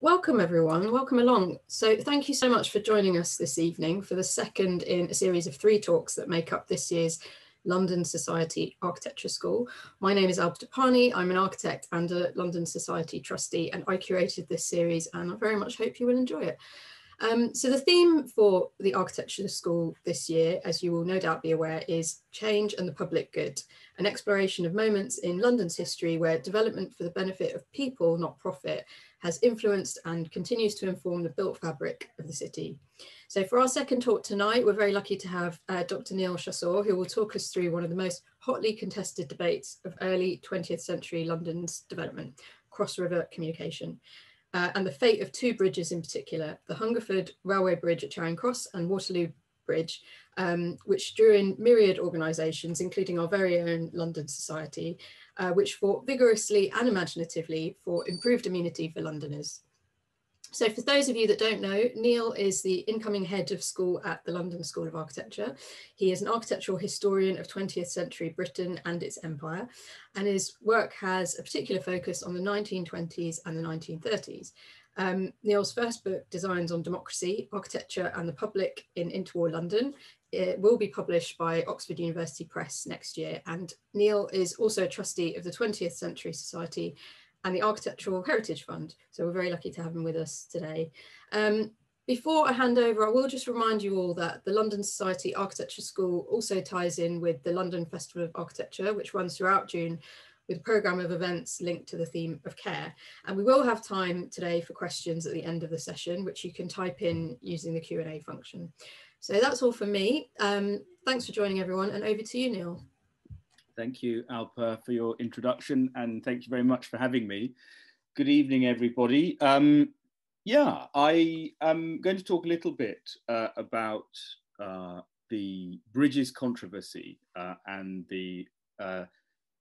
Welcome everyone, welcome along. So thank you so much for joining us this evening for the second in a series of 3 talks that make up this year's London Society Architecture School. My name is Alba Dupani, I'm an architect and a London Society trustee, and I curated this series and I very much hope you will enjoy it. So the theme for the Architecture School this year, as you will no doubt be aware, is Change and the Public Good, an exploration of moments in London's history where development for the benefit of people, not profit, has influenced and continues to inform the built fabric of the city. So for our second talk tonight, we're very lucky to have Dr. Neal Shasore, who will talk us through one of the most hotly contested debates of early 20th century London's development, cross-river communication. And the fate of 2 bridges in particular, the Hungerford Railway Bridge at Charing Cross and Waterloo Bridge, which drew in myriad organisations, including our very own London Society, which fought vigorously and imaginatively for improved amenity for Londoners. So for those of you that don't know, Neal is the incoming head of school at the London School of Architecture. He is an architectural historian of 20th century Britain and its empire, and his work has a particular focus on the 1920s and the 1930s. Neal's first book, Designs on Democracy, Architecture and the Public in Interwar London, it will be published by Oxford University Press next year. And Neal is also a trustee of the 20th Century Society and the Architectural Heritage Fund. So we're very lucky to have him with us today. Before I hand over, I will just remind you all that the London Society Architecture School also ties in with the London Festival of Architecture, which runs throughout June, with a programme of events linked to the theme of care. And we will have time today for questions at the end of the session, which you can type in using the Q&A function. So that's all for me. Thanks for joining everyone, and over to you, Neal. Thank you, Alpa, for your introduction, and thank you very much for having me. Good evening, everybody. Yeah, I am going to talk a little bit about the bridges controversy and the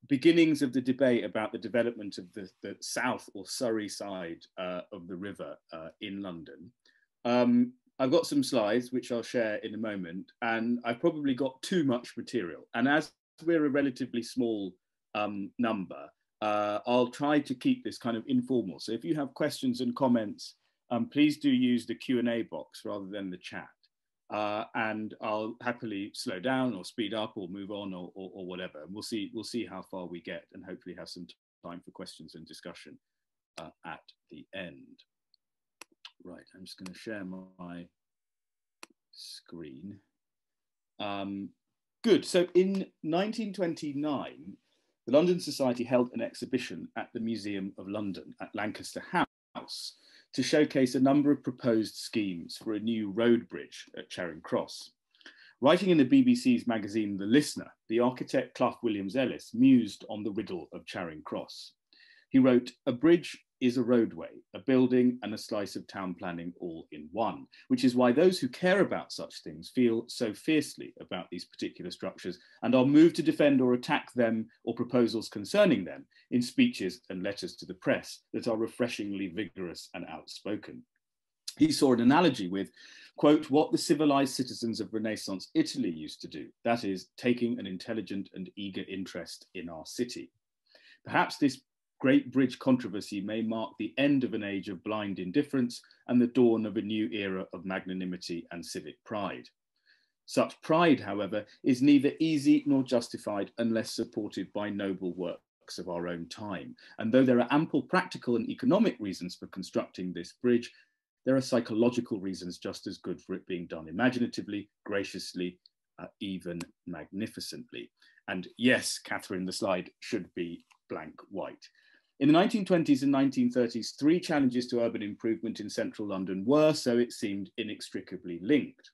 beginnings of the debate about the development of the south or Surrey side of the river in London. I've got some slides which I'll share in a moment, and I've probably got too much material. And as we're a relatively small number, I'll try to keep this kind of informal. So if you have questions and comments, please do use the Q&A box rather than the chat. And I'll happily slow down or speed up or move on or whatever. And we'll see how far we get, and hopefully have some time for questions and discussion at the end. Right, I'm just going to share my screen. Good. So in 1929, the London Society held an exhibition at the Museum of London at Lancaster House to showcase a number of proposed schemes for a new road bridge at Charing Cross. Writing in the BBC's magazine The Listener, the architect Clough Williams-Ellis mused on the riddle of Charing Cross. He wrote, "A bridge is a roadway, a building and a slice of town planning all in one, which is why those who care about such things feel so fiercely about these particular structures and are moved to defend or attack them or proposals concerning them in speeches and letters to the press that are refreshingly vigorous and outspoken." He saw an analogy with, quote, what the civilized citizens of Renaissance Italy used to do, that is, taking an intelligent and eager interest in our city. Perhaps this great bridge controversy may mark the end of an age of blind indifference and the dawn of a new era of magnanimity and civic pride. Such pride, however, is neither easy nor justified unless supported by noble works of our own time. And though there are ample practical and economic reasons for constructing this bridge, there are psychological reasons just as good for it being done imaginatively, graciously, even magnificently. And yes, Catherine, the slide should be blank white. In the 1920s and 1930s, 3 challenges to urban improvement in central London were, so it seemed, inextricably linked.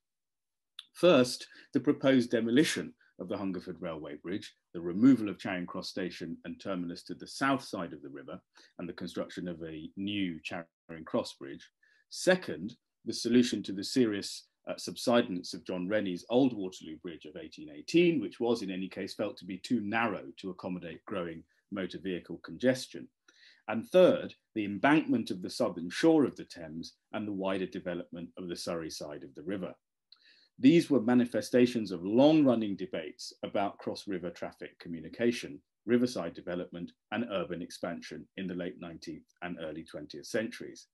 First, the proposed demolition of the Hungerford Railway Bridge, the removal of Charing Cross Station and terminus to the south side of the river, and the construction of a new Charing Cross Bridge. Second, the solution to the serious subsidence of John Rennie's old Waterloo Bridge of 1818, which was in any case felt to be too narrow to accommodate growing motor vehicle congestion. And third, the embankment of the southern shore of the Thames and the wider development of the Surrey side of the river. These were manifestations of long-running debates about cross-river traffic communication, riverside development and urban expansion in the late 19th and early 20th centuries.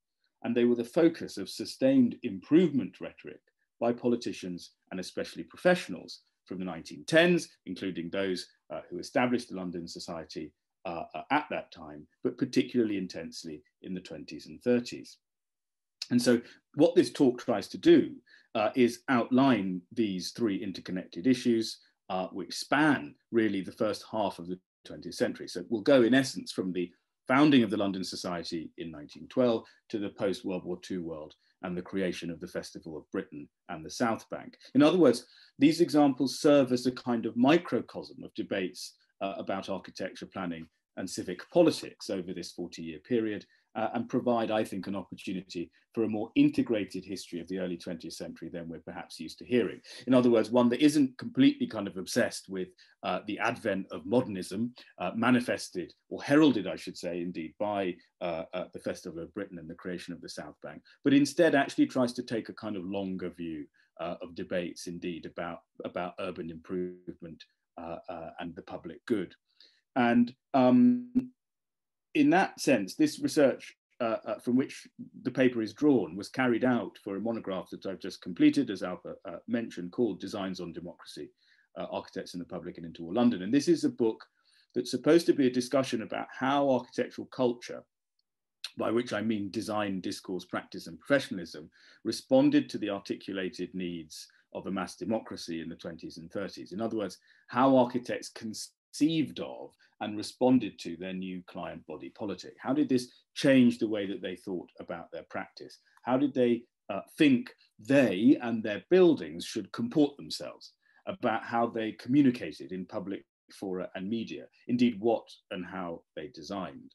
and they were the focus of sustained improvement rhetoric by politicians and especially professionals from the 1910s, including those who established the London Society at that time, but particularly intensely in the 20s and 30s. And so what this talk tries to do is outline these three interconnected issues, which span really the first half of the 20th century. So we'll go in essence from the founding of the London Society in 1912 to the post-World War II world and the creation of the Festival of Britain and the South Bank. In other words, these examples serve as a kind of microcosm of debates about architecture, planning and civic politics over this 40-year period, and provide, I think, an opportunity for a more integrated history of the early 20th century than we're perhaps used to hearing. In other words, one that isn't completely kind of obsessed with the advent of modernism, manifested or heralded, I should say, indeed, by the Festival of Britain and the creation of the South Bank, but instead actually tries to take a kind of longer view of debates, indeed, about urban improvement and the public good. And in that sense, this research from which the paper is drawn was carried out for a monograph that I've just completed, as Alba mentioned, called Designs on Democracy, Architects in the Public and Interwar London. And this is a book that's supposed to be a discussion about how architectural culture, by which I mean design, discourse, practice and professionalism, responded to the articulated needs of a mass democracy in the 20s and 30s. In other words, how architects conceived of and responded to their new client body politic. How did this change the way that they thought about their practice? How did they think they and their buildings should comport themselves, about how they communicated in public fora and media, indeed what and how they designed?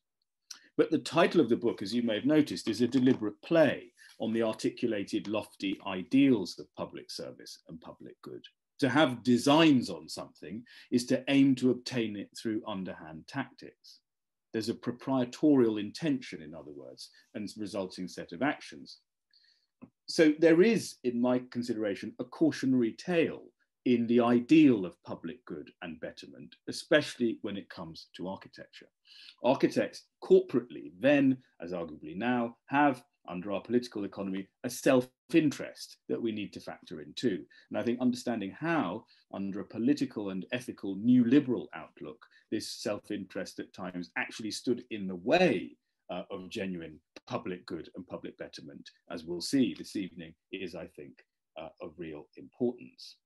But the title of the book, as you may have noticed, is a deliberate play on the articulated lofty ideals of public service and public good. To have designs on something is to aim to obtain it through underhand tactics. There's a proprietorial intention, in other words, and resulting set of actions. So there is, in my consideration, a cautionary tale in the ideal of public good and betterment, especially when it comes to architecture. Architects corporately then, as arguably now, have, under our political economy, a self-interest that we need to factor in too. And I think understanding how, under a political and ethical new liberal outlook, this self-interest at times actually stood in the way of genuine public good and public betterment, as we'll see this evening, is, I think, of real importance.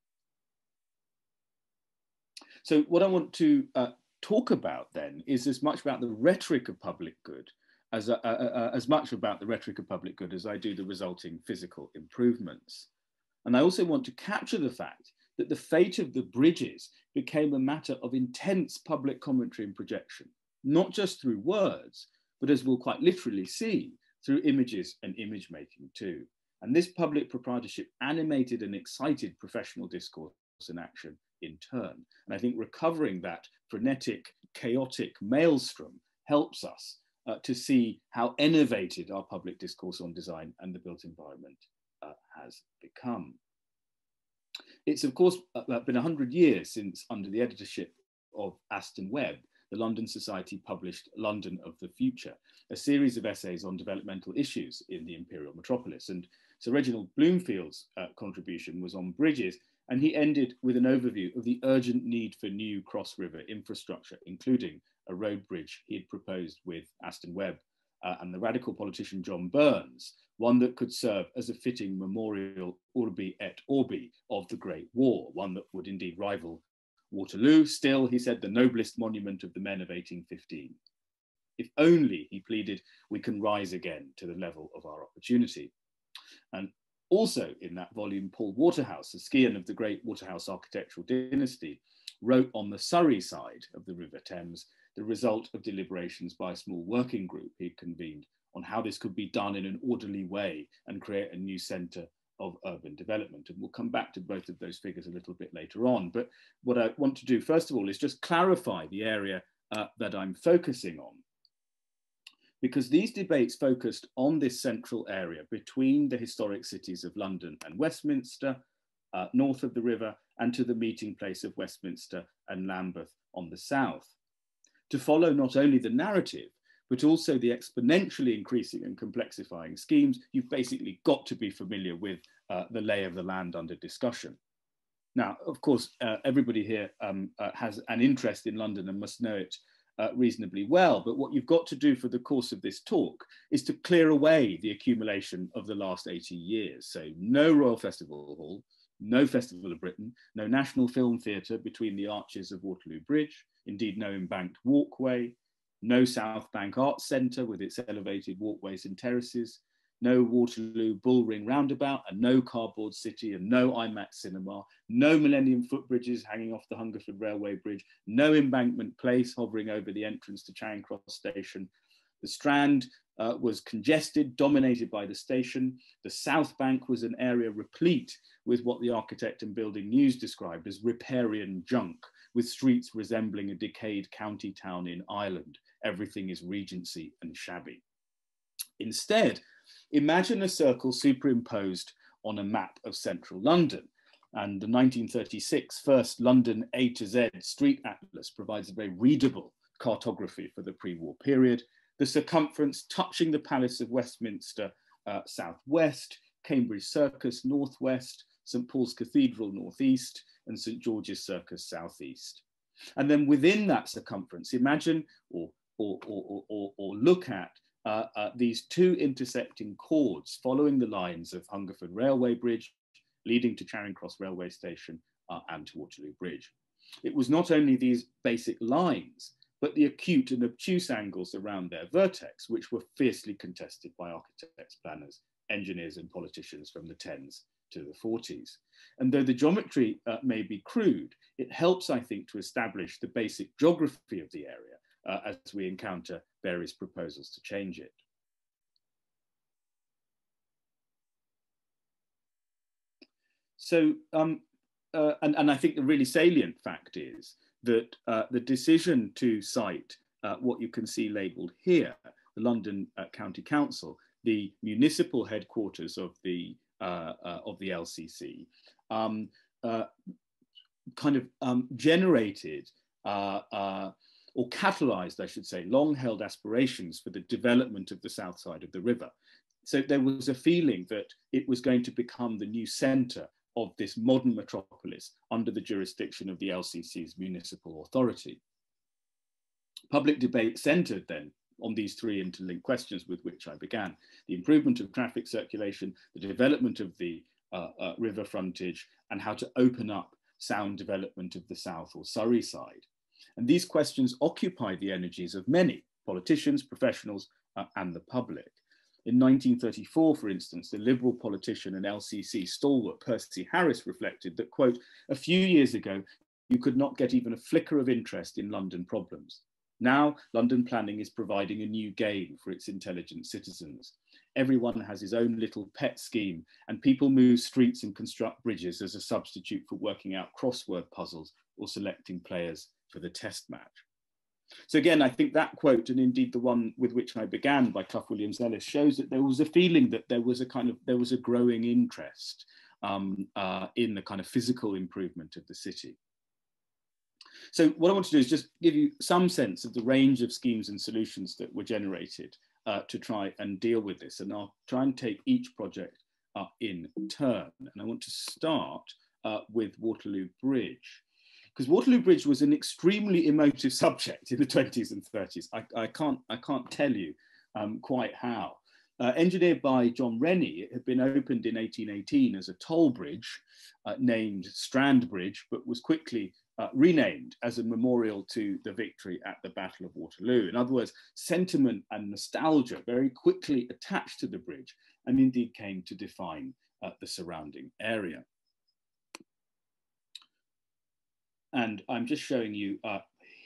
So what I want to talk about then is as much about the rhetoric of public good as much about the rhetoric of public good as I do the resulting physical improvements. And I also want to capture the fact that the fate of the bridges became a matter of intense public commentary and projection, not just through words, but as we'll quite literally see, through images and image making too. And this public proprietorship animated and excited professional discourse and action in turn. And I think recovering that frenetic, chaotic maelstrom helps us to see how innovated our public discourse on design and the built environment has become. It's of course been 100 years since, under the editorship of Aston Webb, the London Society published London of the Future, a series of essays on developmental issues in the imperial metropolis. And Sir Reginald Bloomfield's contribution was on bridges, and he ended with an overview of the urgent need for new cross-river infrastructure, including a road bridge he had proposed with Aston Webb and the radical politician John Burns, one that could serve as a fitting memorial urbi et orbi of the Great War, one that would indeed rival Waterloo, still, he said, the noblest monument of the men of 1815. If only, he pleaded, we can rise again to the level of our opportunity. And also in that volume, Paul Waterhouse, a scion of the great Waterhouse architectural dynasty, wrote on the Surrey side of the River Thames, the result of deliberations by a small working group he'd convened on how this could be done in an orderly way and create a new centre of urban development. And we'll come back to both of those figures a little bit later on. But what I want to do, first of all, is just clarify the area that I'm focusing on, because these debates focused on this central area between the historic cities of London and Westminster, north of the river, and to the meeting place of Westminster and Lambeth on the south, to follow not only the narrative, but also the exponentially increasing and complexifying schemes, you've basically got to be familiar with the lay of the land under discussion. Now, of course, everybody here has an interest in London and must know it reasonably well, but what you've got to do for the course of this talk is to clear away the accumulation of the last 80 years. So no Royal Festival Hall, no Festival of Britain, no National Film Theatre between the arches of Waterloo Bridge, indeed no embanked walkway, no South Bank Arts Centre with its elevated walkways and terraces, no Waterloo Bullring Roundabout, and no Cardboard City, and no IMAX Cinema, no Millennium Footbridges hanging off the Hungerford Railway Bridge, no Embankment Place hovering over the entrance to Charing Cross Station. The Strand was congested, dominated by the station. The South Bank was an area replete with what the Architect and Building News described as riparian junk, with streets resembling a decayed county town in Ireland. Everything is Regency and shabby. Instead, imagine a circle superimposed on a map of central London. And the 1936 first London A to Z street atlas provides a very readable cartography for the pre-war period. The circumference touching the Palace of Westminster southwest, Cambridge Circus northwest, St Paul's Cathedral northeast, and St George's Circus southeast. And then within that circumference, imagine or look at these two intersecting chords following the lines of Hungerford Railway Bridge, leading to Charing Cross Railway Station and to Waterloo Bridge. It was not only these basic lines, but the acute and obtuse angles around their vertex, which were fiercely contested by architects, planners, engineers, and politicians from the 10s to the 40s. And though the geometry may be crude, it helps, I think, to establish the basic geography of the area as we encounter various proposals to change it. So, and I think the really salient fact is that the decision to cite what you can see labelled here, the London County Council, the municipal headquarters of the LCC, kind of generated or catalysed, I should say, long-held aspirations for the development of the south side of the river. So there was a feeling that it was going to become the new centre of this modern metropolis under the jurisdiction of the LCC's municipal authority. Public debate centred then on these three interlinked questions with which I began: the improvement of traffic circulation, the development of the river frontage, and how to open up sound development of the south or Surrey side. And these questions occupy the energies of many politicians, professionals, and the public. In 1934, for instance, the Liberal politician and LCC stalwart Percy Harris reflected that, quote, "A few years ago, you could not get even a flicker of interest in London problems. Now, London planning is providing a new game for its intelligent citizens. Everyone has his own little pet scheme, and people move streets and construct bridges as a substitute for working out crossword puzzles or selecting players for the test match." So again, I think that quote, and indeed the one with which I began by Clough Williams-Ellis, shows that there was a feeling that there was a growing interest in the kind of physical improvement of the city. So what I want to do is just give you some sense of the range of schemes and solutions that were generated to try and deal with this. And I'll try and take each project in turn. And I want to start with Waterloo Bridge, because Waterloo Bridge was an extremely emotive subject in the 20s and 30s. I can't tell you quite how. Engineered by John Rennie, it had been opened in 1818 as a toll bridge named Strand Bridge, but was quickly renamed as a memorial to the victory at the Battle of Waterloo. In other words, sentiment and nostalgia very quickly attached to the bridge and indeed came to define the surrounding area. And I'm just showing you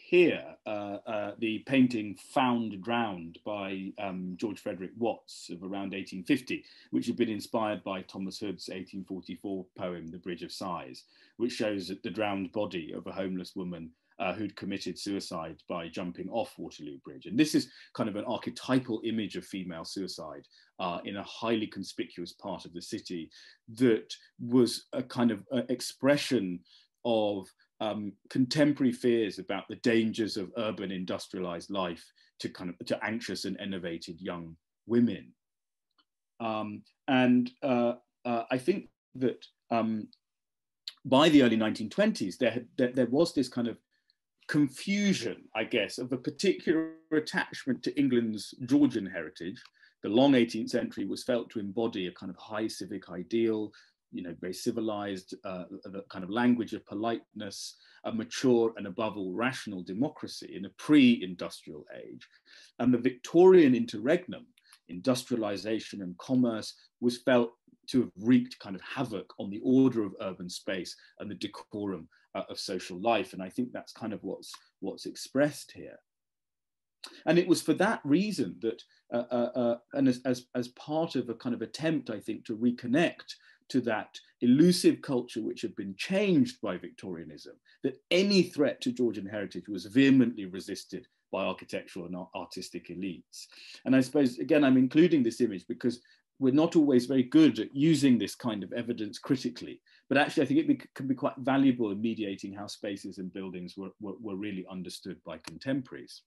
here the painting Found Drowned by George Frederick Watts of around 1850, which had been inspired by Thomas Hood's 1844 poem, The Bridge of Sighs, which shows the drowned body of a homeless woman who'd committed suicide by jumping off Waterloo Bridge. And this is kind of an archetypal image of female suicide in a highly conspicuous part of the city that was a kind of expression of contemporary fears about the dangers of urban industrialized life to anxious and enervated young women. I think that by the early 1920s, there was this kind of confusion, I guess, of a particular attachment to England's Georgian heritage. The long 18th century was felt to embody a kind of high civic ideal, very civilized, the kind of language of politeness, a mature and above all rational democracy in a pre-industrial age. And the Victorian interregnum, industrialization and commerce, was felt to have wreaked kind of havoc on the order of urban space and the decorum of social life. And I think that's kind of what's expressed here. And it was for that reason that, and as part of a kind of attempt, I think, to reconnect to that elusive culture which had been changed by Victorianism, that any threat to Georgian heritage was vehemently resisted by architectural and artistic elites. And I suppose, again, I'm including this image because we're not always very good at using this kind of evidence critically, but actually I think it can be quite valuable in mediating how spaces and buildings were really understood by contemporaries.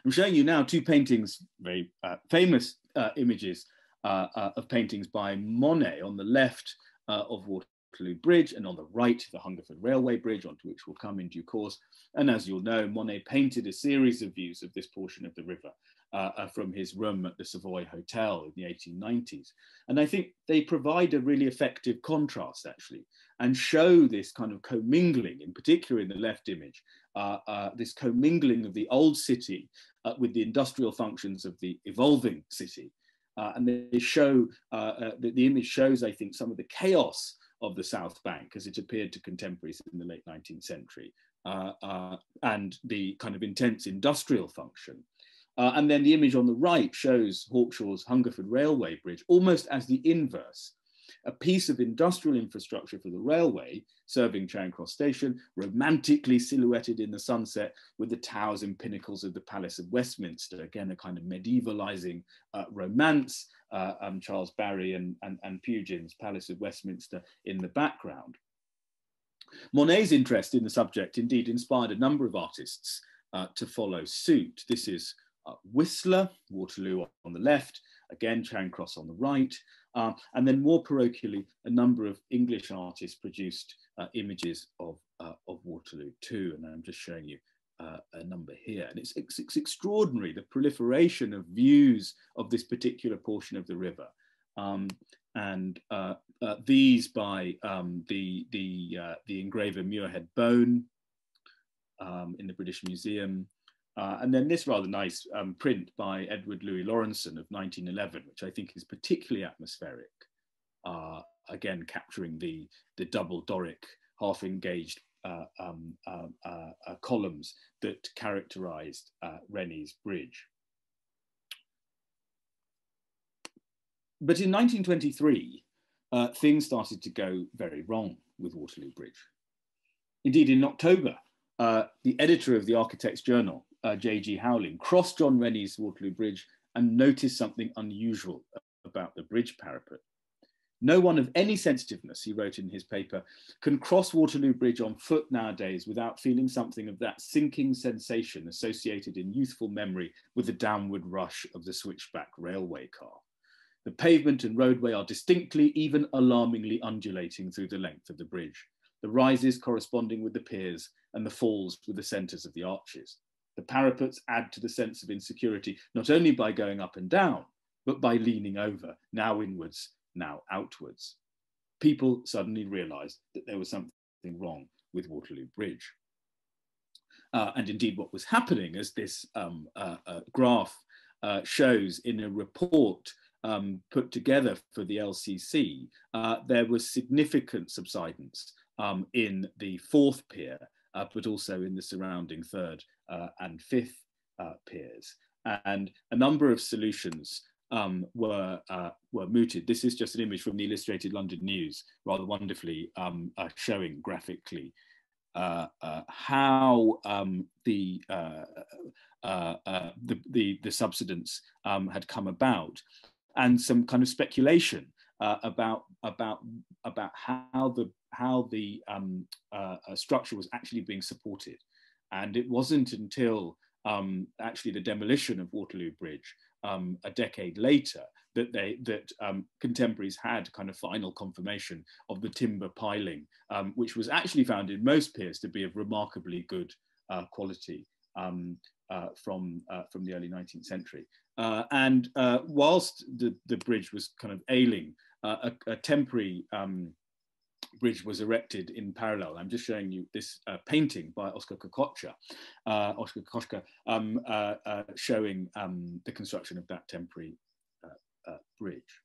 I'm showing you now two paintings, very famous images of paintings by Monet, on the left of Waterloo Bridge, and on the right, the Hungerford Railway Bridge, onto which we'll come in due course. And as you'll know, Monet painted a series of views of this portion of the river from his room at the Savoy Hotel in the 1890s. And I think they provide a really effective contrast, actually, and show this kind of commingling, in particular in the left image, this commingling of the old city with the industrial functions of the evolving city. And they show, the image shows, I think, some of the chaos of the South Bank as it appeared to contemporaries in the late 19th century, and the kind of intense industrial function. And then the image on the right shows Hawkshaw's Hungerford Railway Bridge almost as the inverse, a piece of industrial infrastructure for the railway serving Charing Cross station, romantically silhouetted in the sunset with the towers and pinnacles of the Palace of Westminster, again, a kind of medievalizing romance, Charles Barry and Pugin's Palace of Westminster in the background. Monet's interest in the subject indeed inspired a number of artists to follow suit. This is Whistler, Waterloo on the left, again Charing Cross on the right, and then more parochially, a number of English artists produced images of Waterloo too, and I'm just showing you a number here. And it's extraordinary, the proliferation of views of this particular portion of the river. These by the engraver Muirhead Bone in the British Museum. And then this rather nice print by Edward Louis Lawrenson of 1911, which I think is particularly atmospheric, again capturing the double Doric, half-engaged columns that characterized Rennie's Bridge. But in 1923, things started to go very wrong with Waterloo Bridge. Indeed, in October, the editor of the Architect's Journal, J.G. Howling, crossed John Rennie's Waterloo Bridge and noticed something unusual about the bridge parapet. No one of any sensitiveness, he wrote in his paper, can cross Waterloo Bridge on foot nowadays without feeling something of that sinking sensation associated in youthful memory with the downward rush of the switchback railway car. The pavement and roadway are distinctly, even alarmingly undulating through the length of the bridge, the rises corresponding with the piers and the falls with the centres of the arches. The parapets add to the sense of insecurity, not only by going up and down, but by leaning over, now inwards, now outwards. People suddenly realised that there was something wrong with Waterloo Bridge. And indeed what was happening, as this graph shows in a report put together for the LCC, there was significant subsidence in the fourth pier, but also in the surrounding third and fifth piers. And a number of solutions were mooted. This is just an image from the Illustrated London News, rather wonderfully showing graphically how the subsidence had come about, and some kind of speculation about how structure was actually being supported. And it wasn't until actually the demolition of Waterloo Bridge a decade later that contemporaries had kind of final confirmation of the timber piling, which was actually found in most piers to be of remarkably good quality from the early 19th century. And whilst the bridge was kind of ailing, a temporary bridge was erected in parallel. I'm just showing you this painting by Oskar Kokoschka, showing the construction of that temporary bridge.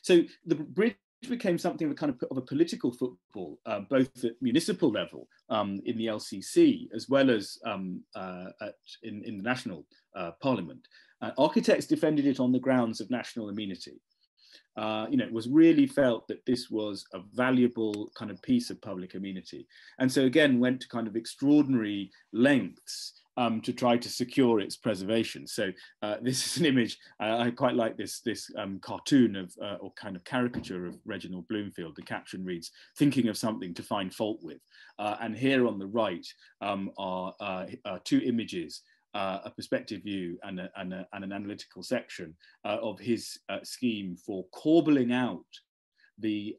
So the bridge became something of a kind of a political football, both at municipal level in the LCC, as well as in the national parliament. Architects defended it on the grounds of national amenity. It was really felt that this was a valuable kind of piece of public amenity. And so again, went to kind of extraordinary lengths to try to secure its preservation. So this is an image, I quite like this cartoon of, or kind of caricature of Reginald Bloomfield. The caption reads, "Thinking of something to find fault with." And here on the right are two images, a perspective view and an analytical section of his scheme for corbelling out the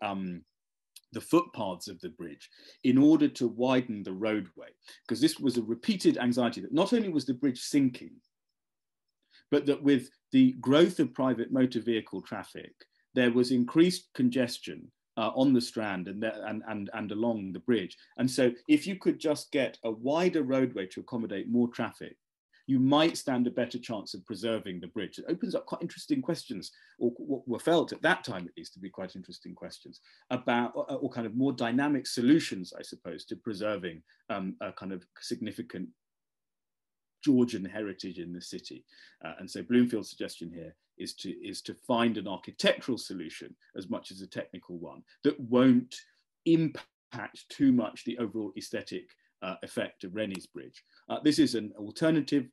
footpaths of the bridge in order to widen the roadway, because this was a repeated anxiety that not only was the bridge sinking, but that with the growth of private motor vehicle traffic, there was increased congestion on the Strand and along the bridge. And so if you could just get a wider roadway to accommodate more traffic, you might stand a better chance of preserving the bridge. It opens up quite interesting questions, or what were felt at that time at least to be quite interesting questions about, or kind of more dynamic solutions, I suppose, to preserving a kind of significant Georgian heritage in the city. And so Bloomfield's suggestion here is to find an architectural solution as much as a technical one that won't impact too much the overall aesthetic effect of Rennie's Bridge. This is an alternative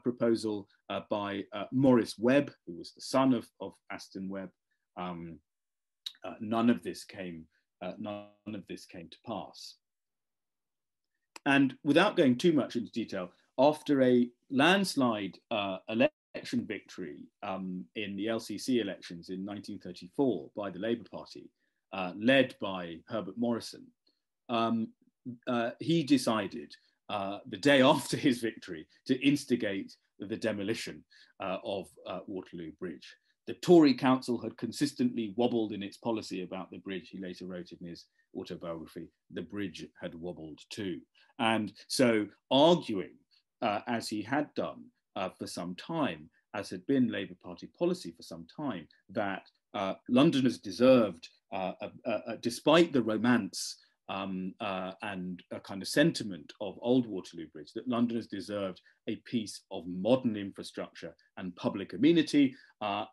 proposal by Maurice Webb, who was the son of Aston Webb. None of this came to pass. And without going too much into detail, after a landslide election victory in the LCC elections in 1934 by the Labour Party, led by Herbert Morrison, he decided the day after his victory to instigate the demolition of Waterloo Bridge. The Tory council had consistently wobbled in its policy about the bridge. He later wrote in his autobiography, "The bridge had wobbled too." And so arguing, as he had done for some time, as had been Labour Party policy for some time, that Londoners deserved, despite the romance and a kind of sentiment of old Waterloo Bridge, that Londoners deserved a piece of modern infrastructure and public amenity,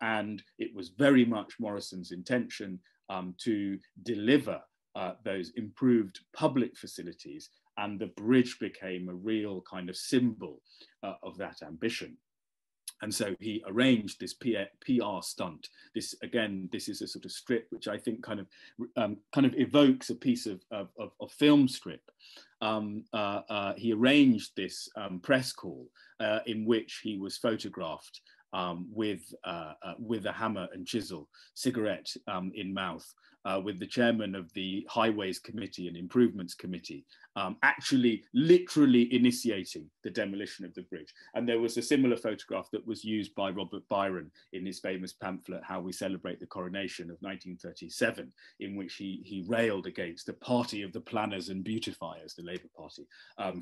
and it was very much Morrison's intention to deliver those improved public facilities, and the bridge became a real kind of symbol of that ambition. And so he arranged this PR stunt. This, again, this is a sort of strip which I think kind of evokes a piece of film strip. He arranged this press call in which he was photographed with a hammer and chisel, cigarette in mouth, with the chairman of the Highways Committee and Improvements Committee actually literally initiating the demolition of the bridge. And there was a similar photograph that was used by Robert Byron in his famous pamphlet, How We Celebrate the Coronation, of 1937, in which he railed against the party of the planners and beautifiers, the Labour Party,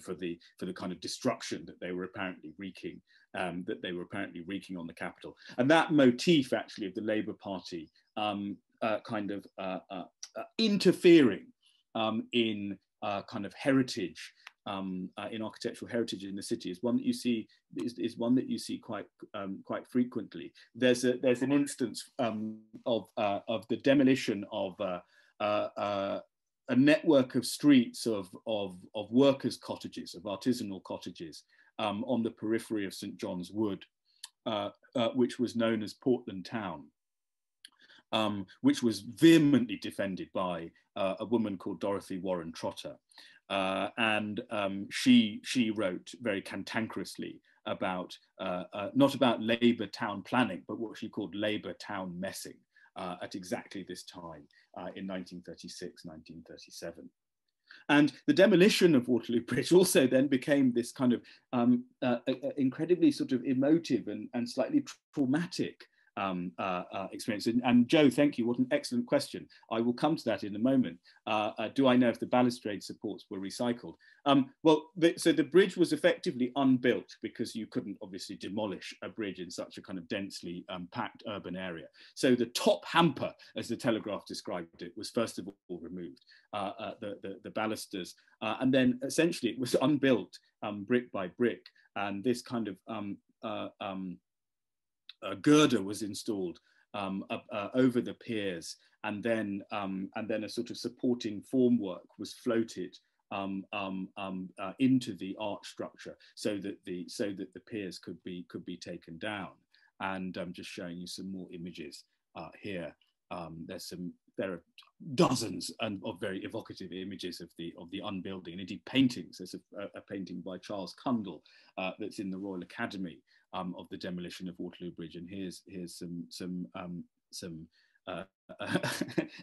for the kind of destruction that they were apparently wreaking on the capital. And that motif actually of the Labour Party interfering in kind of heritage, in architectural heritage in the city, is one that you see quite frequently. There's an instance of the demolition of a network of streets of workers' cottages, of artisanal cottages, on the periphery of St John's Wood, which was known as Portland Town. which was vehemently defended by a woman called Dorothy Warren Trotter. And she wrote very cantankerously about, not about Labour town planning, but what she called Labour town messing at exactly this time in 1936, 1937. And the demolition of Waterloo Bridge also then became this kind of incredibly sort of emotive and slightly traumatic experience. And Joe, thank you. What an excellent question. I will come to that in a moment. Do I know if the balustrade supports were recycled? So the bridge was effectively unbuilt because you couldn't obviously demolish a bridge in such a kind of densely packed urban area. So the top hamper, as the Telegraph described it, was first of all removed, the balusters, and then essentially it was unbuilt brick by brick, and this kind of girder was installed over the piers, and then a sort of supporting formwork was floated into the arch structure, so that the piers could be taken down. And I'm just showing you some more images here. There are dozens of very evocative images of the unbuilding, and indeed paintings. There's a painting by Charles Cundall that's in the Royal Academy of the demolition of Waterloo Bridge, and here's some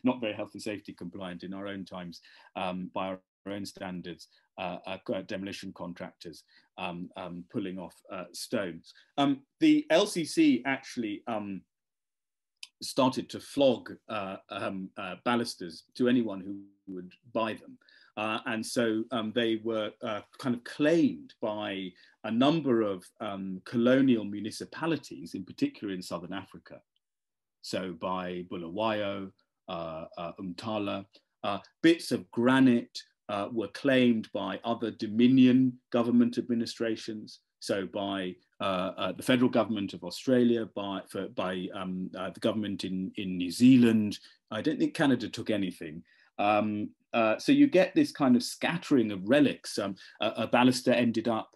not very health and safety compliant in our own times by our own standards, demolition contractors pulling off stones. The LCC actually started to flog balusters to anyone who would buy them. And so they were kind of claimed by a number of colonial municipalities, in particular in Southern Africa. So by Bulawayo, Umtala, bits of granite were claimed by other Dominion government administrations. So by the federal government of Australia, by the government in New Zealand. I don't think Canada took anything. So you get this kind of scattering of relics. A baluster ended up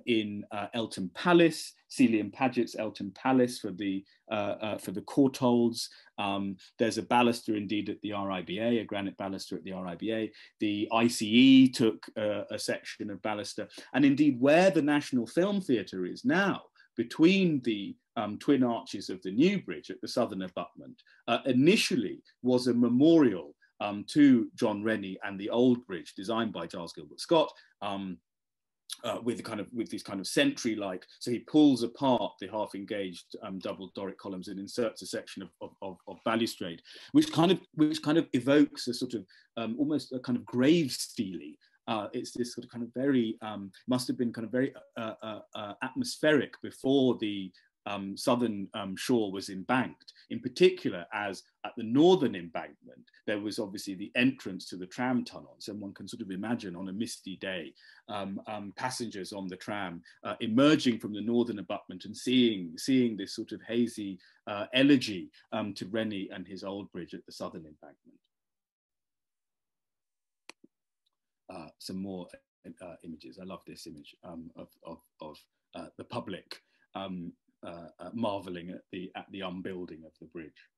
in Eltham Palace, Sealy and Paget's Eltham Palace for the courtholds. There's a baluster indeed at the RIBA, a granite baluster at the RIBA. The ICE took a section of baluster, and indeed where the National Film Theatre is now, between the twin arches of the new bridge at the southern abutment, initially was a memorial to John Rennie and the old bridge designed by Giles Gilbert Scott, with these kind of sentry-like. So he pulls apart the half-engaged double Doric columns and inserts a section of balustrade, which kind of evokes a sort of almost a kind of grave steely. It's this sort of kind of very must have been kind of very atmospheric before the southern shore was embanked, in particular as at the northern embankment there was obviously the entrance to the tram tunnel. So one can sort of imagine on a misty day passengers on the tram emerging from the northern abutment and seeing this sort of hazy elegy to Rennie and his old bridge at the southern embankment. Some more images. I love this image of the public marveling at the unbuilding of the bridge.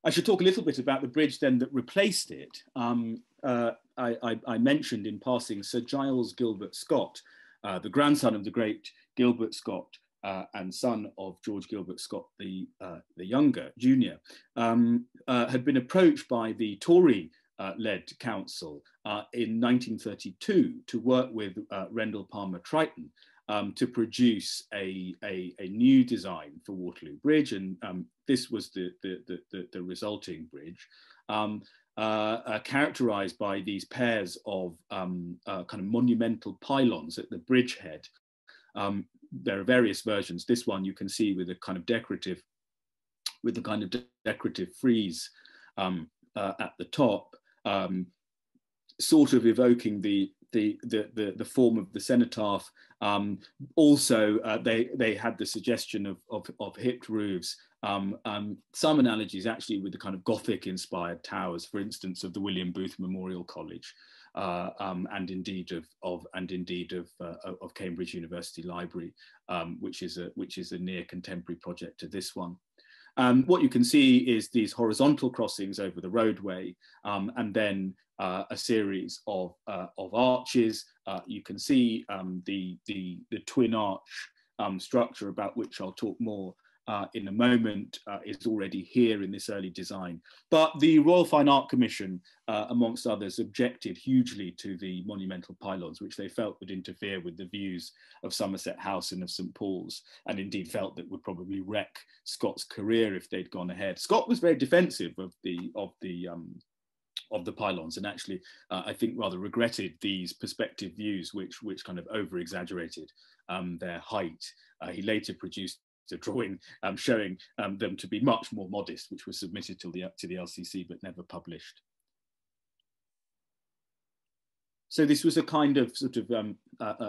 I should talk a little bit about the bridge then that replaced it. I mentioned in passing Sir Giles Gilbert Scott, the grandson of the great Gilbert Scott and son of George Gilbert Scott the younger, junior, had been approached by the Tory led council in 1932 to work with Rendell Palmer Triton to produce a new design for Waterloo Bridge, and this was the resulting bridge, characterised by these pairs of kind of monumental pylons at the bridgehead. There are various versions. This one you can see with a kind of decorative, frieze at the top, sort of evoking the form of the cenotaph. Also, they had the suggestion of hipped roofs. Some analogies actually with the kind of Gothic-inspired towers, for instance, of the William Booth Memorial College and indeed of Cambridge University Library, which is a near contemporary project to this one. What you can see is these horizontal crossings over the roadway, and then a series of arches. You can see the twin arch structure, about which I'll talk more in a moment, is already here in this early design. But the Royal Fine Art Commission, amongst others, objected hugely to the monumental pylons, which they felt would interfere with the views of Somerset House and of St. Paul's, and indeed felt that would probably wreck Scott's career if they'd gone ahead. Scott was very defensive of the pylons, and actually I think rather regretted these perspective views which kind of over exaggerated their height. He later produced a drawing showing them to be much more modest, which was submitted to the LCC but never published. So this was a kind of sort of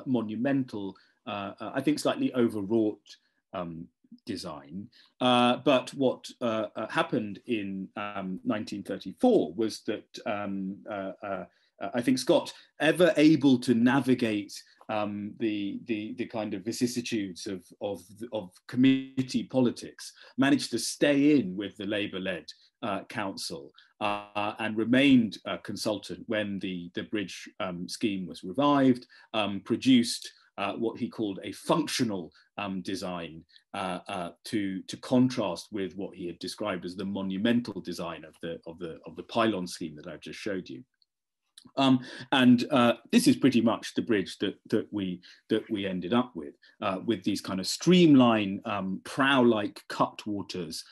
monumental, I think slightly overwrought design. But what happened in 1934 was that I think Scott, ever able to navigate the kind of vicissitudes of committee politics, managed to stay in with the Labour-led council and remained a consultant when the bridge scheme was revived, produced what he called a functional design to contrast with what he had described as the monumental design of the pylon scheme that I've just showed you. This is pretty much the bridge that we ended up with these kind of streamline prow-like cutwaters,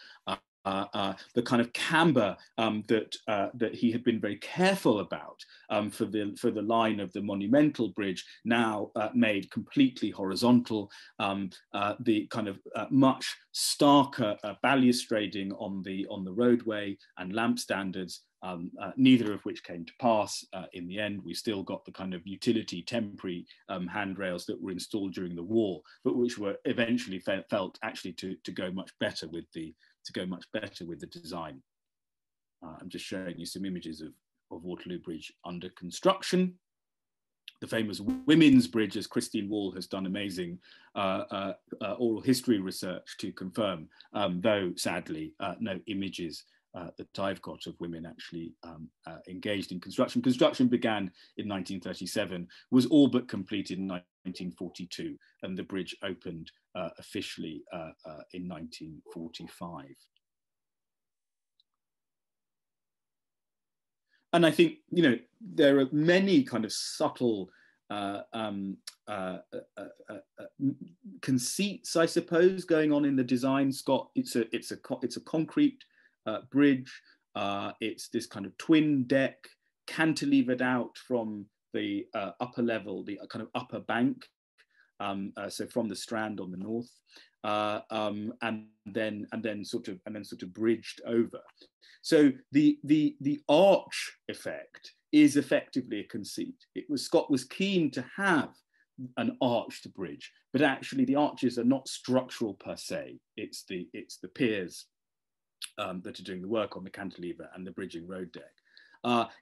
the kind of camber that he had been very careful about for the line of the monumental bridge, now made completely horizontal. The kind of much starker balustrading on the roadway and lamp standards, neither of which came to pass in the end. We still got the kind of utility temporary handrails that were installed during the war, but which were eventually felt actually to go much better with the design. I'm just showing you some images of Waterloo Bridge under construction. The famous Women's Bridge, as Christine Wall has done amazing oral history research to confirm, though sadly no images that I've got of women actually engaged in construction. Construction began in 1937, was all but completed in 1942, and the bridge opened officially in 1945. And I think, you know, there are many kind of subtle conceits, I suppose, going on in the design. Scott, it's a concrete bridge. It's this kind of twin deck, cantilevered out from the upper level, the kind of upper bank, so from the Strand on the north, and then sort of bridged over. So the arch effect is effectively a conceit. Scott was keen to have an arched bridge, but actually the arches are not structural per se. It's the piers that are doing the work on the cantilever and the bridging road deck.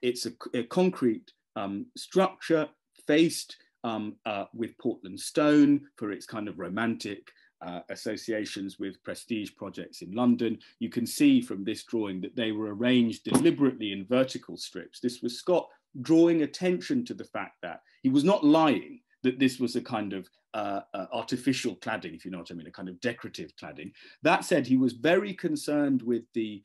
It's a concrete structure faced with Portland stone for its kind of romantic associations with prestige projects in London. You can see from this drawing that they were arranged deliberately in vertical strips. This was Scott drawing attention to the fact that he was not lying, that this was a kind of artificial cladding, if you know what I mean, a kind of decorative cladding. That said, he was very concerned with the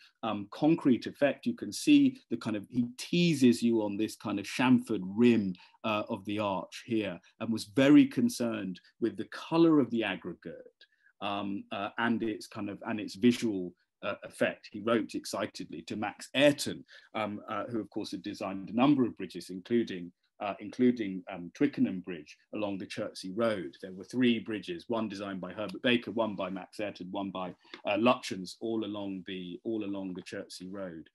concrete effect. You can see the kind of, he teases you on this kind of chamfered rim of the arch here, and was very concerned with the color of the aggregate and its visual effect. He wrote excitedly to Max Ayrton, who of course had designed a number of bridges, including Twickenham Bridge along the Chertsey Road. There were 3 bridges, one designed by Herbert Baker, one by Max Ayrton, one by Lutyens, all along the Chertsey Road,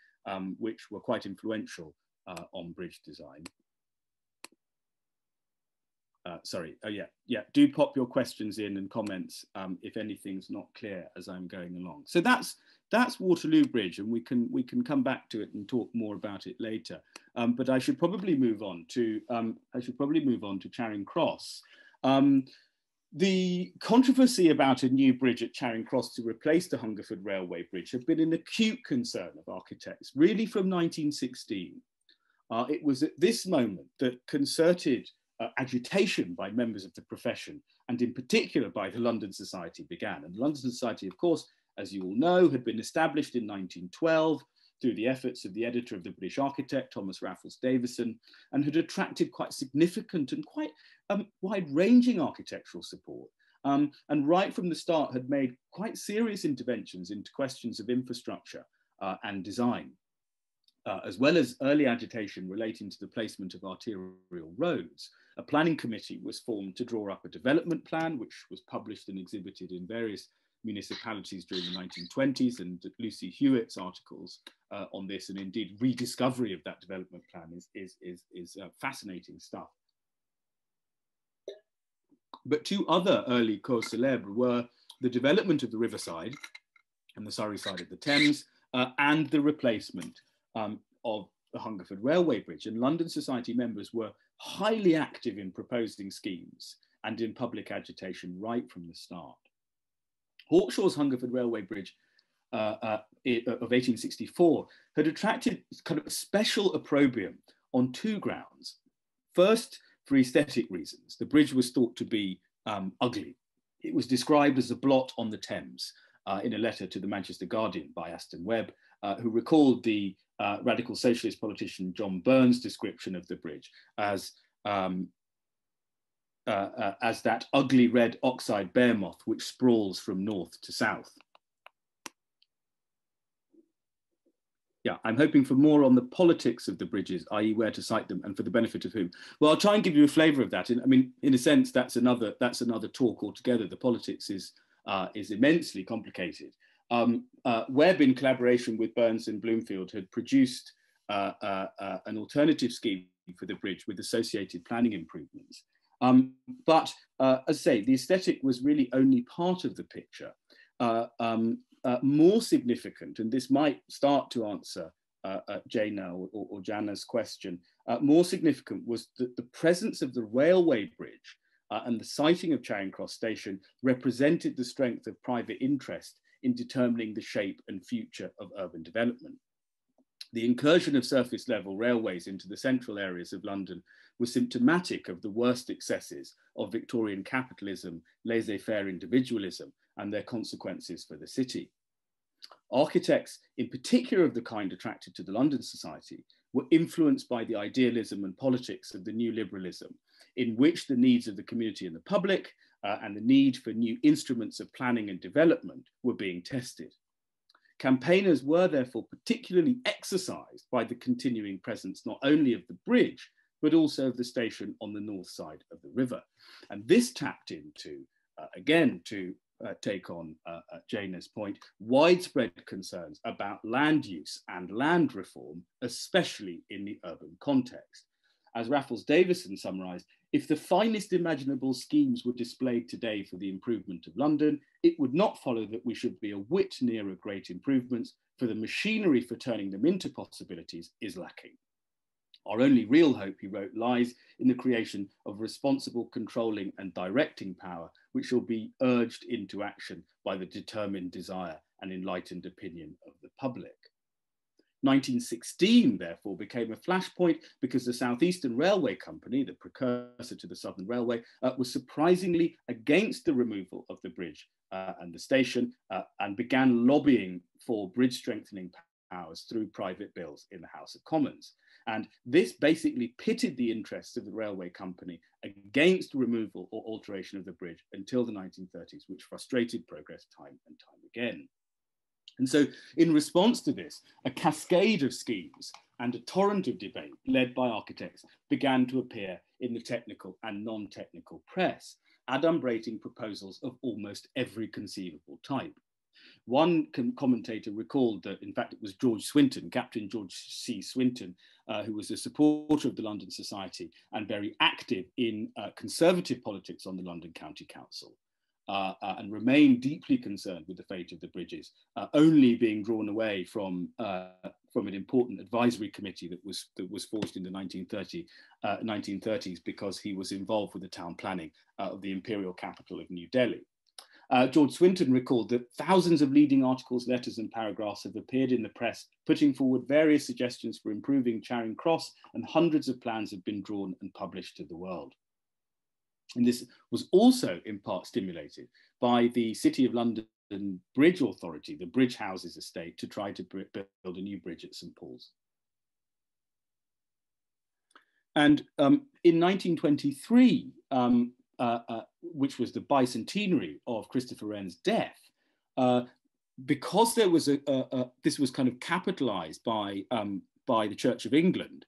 which were quite influential on bridge design. sorry, oh yeah, do pop your questions in and comments if anything's not clear as I'm going along. So that's Waterloo Bridge, and we can come back to it and talk more about it later. But I should probably move on to Charing Cross. The controversy about a new bridge at Charing Cross to replace the Hungerford Railway Bridge had been an acute concern of architects, really from 1916. It was at this moment that concerted agitation by members of the profession, and in particular by the London Society, began. And the London Society, of course, as you all know, had been established in 1912 through the efforts of the editor of the British Architect, Thomas Raffles Davison, and had attracted quite significant and quite wide-ranging architectural support. And right from the start had made quite serious interventions into questions of infrastructure and design. As well as early agitation relating to the placement of arterial roads, a planning committee was formed to draw up a development plan, which was published and exhibited in various municipalities during the 1920s, and Lucy Hewitt's articles on this, and indeed rediscovery of that development plan is fascinating stuff. But two other early causes célèbres were the development of the riverside and the Surrey side of the Thames, and the replacement of the Hungerford Railway Bridge. And London Society members were highly active in proposing schemes and in public agitation right from the start. Hawkshaw's Hungerford Railway Bridge of 1864 had attracted kind of a special opprobrium on two grounds. First, for aesthetic reasons. The bridge was thought to be ugly. It was described as a blot on the Thames in a letter to the Manchester Guardian by Aston Webb, who recalled the radical socialist politician John Burns' description of the bridge as that ugly red oxide behemoth which sprawls from north to south. Yeah, I'm hoping for more on the politics of the bridges, i.e. where to site them and for the benefit of whom. Well, I'll try and give you a flavour of that. I mean, in a sense, that's another talk altogether. The politics is immensely complicated. Webb, in collaboration with Burns and Bloomfield, had produced an alternative scheme for the bridge with associated planning improvements. But as I say, the aesthetic was really only part of the picture. More significant, and this might start to answer Jana or Jana's question, more significant was that the presence of the railway bridge and the siting of Charing Cross station represented the strength of private interest in determining the shape and future of urban development. The incursion of surface level railways into the central areas of London was symptomatic of the worst excesses of Victorian capitalism, laissez-faire individualism, and their consequences for the city. Architects, in particular of the kind attracted to the London Society, were influenced by the idealism and politics of the new liberalism, in which the needs of the community and the public and the need for new instruments of planning and development were being tested. Campaigners were therefore particularly exercised by the continuing presence not only of the bridge, but also of the station on the north side of the river. And this tapped into, again, to take on Jana's point, widespread concerns about land use and land reform, especially in the urban context. As Raffles Davison summarised, if the finest imaginable schemes were displayed today for the improvement of London, it would not follow that we should be a whit nearer great improvements, for the machinery for turning them into possibilities is lacking. Our only real hope, he wrote, lies in the creation of responsible controlling and directing power, which shall be urged into action by the determined desire and enlightened opinion of the public. 1916, therefore, became a flashpoint because the South Eastern Railway Company, the precursor to the Southern Railway, was surprisingly against the removal of the bridge and the station and began lobbying for bridge strengthening powers through private bills in the House of Commons. And this basically pitted the interests of the railway company against removal or alteration of the bridge until the 1930s, which frustrated progress time and time again. And so in response to this, a cascade of schemes and a torrent of debate led by architects began to appear in the technical and non-technical press, adumbrating proposals of almost every conceivable type. One commentator recalled that, in fact, it was George Swinton, Captain George C. Swinton, who was a supporter of the London Society and very active in conservative politics on the London County Council, and remained deeply concerned with the fate of the bridges, only being drawn away from an important advisory committee that was forged in the 1930s because he was involved with the town planning of the imperial capital of New Delhi. George Swinton recalled that thousands of leading articles, letters and paragraphs have appeared in the press, putting forward various suggestions for improving Charing Cross, and hundreds of plans have been drawn and published to the world. And this was also in part stimulated by the City of London Bridge Authority, the Bridge Houses estate, to try to build a new bridge at St. Paul's. And in 1923, which was the bicentenary of Christopher Wren's death, because there was this was kind of capitalized by the Church of England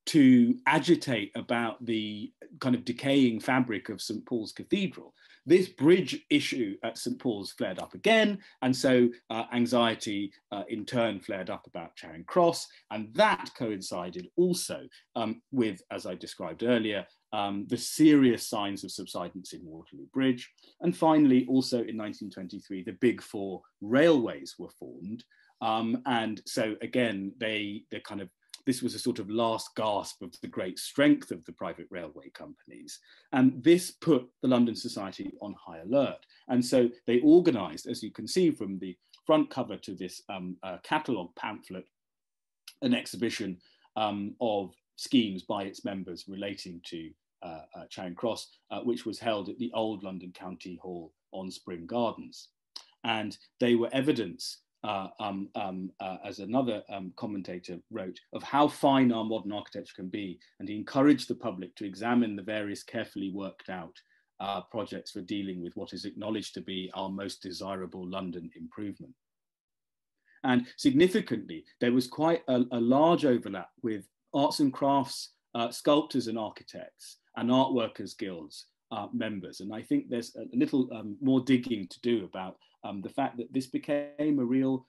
to agitate about the kind of decaying fabric of St. Paul's Cathedral. This bridge issue at St. Paul's flared up again, and so anxiety in turn flared up about Charing Cross, and that coincided also with, as I described earlier, the serious signs of subsidence in Waterloo Bridge. And finally, also in 1923, the big four railways were formed. And so again, this was a sort of last gasp of the great strength of the private railway companies. And this put the London Society on high alert. And so they organized, as you can see from the front cover to this catalogue pamphlet, an exhibition of schemes by its members relating to Charing Cross, which was held at the old London County Hall on Spring Gardens. And they were evidence, as another commentator wrote, of how fine our modern architecture can be, and he encouraged the public to examine the various carefully worked out projects for dealing with what is acknowledged to be our most desirable London improvement. And significantly, there was quite a large overlap with arts and crafts, sculptors and architects, and art workers guilds members. And I think there's a little more digging to do about the fact that this became a real